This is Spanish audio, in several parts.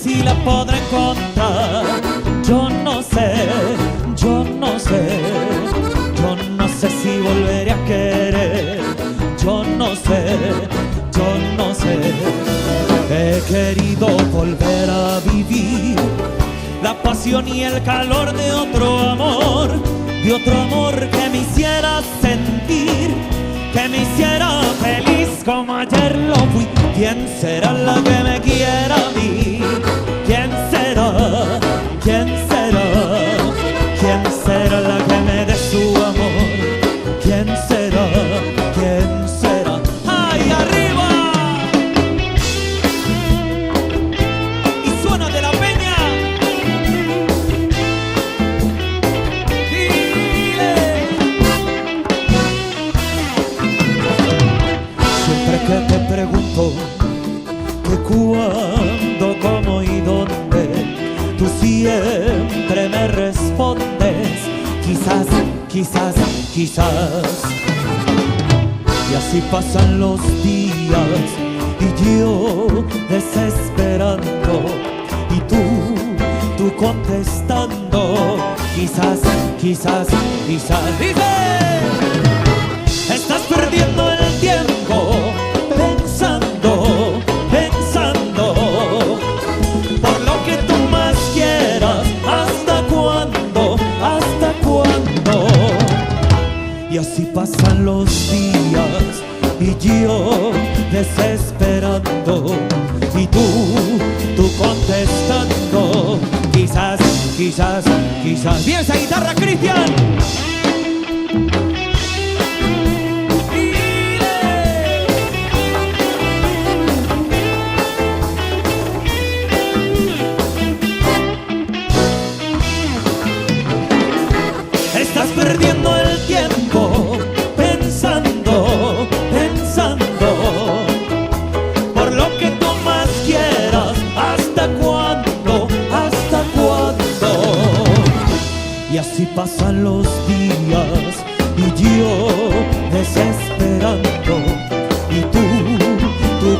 si la podré encontrar. Yo no sé, yo no sé, yo no sé si volveré a querer. Yo no sé, yo no sé. He querido volver a vivir la pasión y el calor de otro amor que me hiciera sentir, que me hiciera feliz como ayer lo fui. ¿Quién será la que me quiera a mí? ¿Quién será? ¿Quién será? ¿Quién será la que me dé su amor? ¿Quién será? ¿Quién será? ¡Ay, arriba! Y suena de la peña. Dile. Siempre que te pregunto que cuándo, cómo y dónde, tú siempre me respondes quizás, quizás, quizás. Y así pasan los días y yo desesperando y tú contestando quizás, quizás, quizás. Dice, estás perdiendo el tiempo pensando, pensando por lo que tú más quieras. ¿Hasta cuándo? ¿Hasta cuándo? Y así pasan los días y yo desesperando y tú contestando quizás, quizás, quizás. Bien esa guitarra, Cristian. Estás perdiendo el tiempo pensando, pensando por lo que tú más quieras. ¿Hasta cuándo? ¿Hasta cuándo? Y así pasan los días y yo desesperando y tú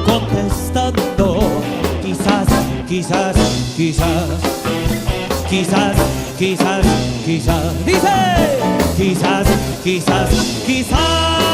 contestando quizás, quizás, quizás. Quizás, quizás, quizás. Dice, quizás, quizás, quizás.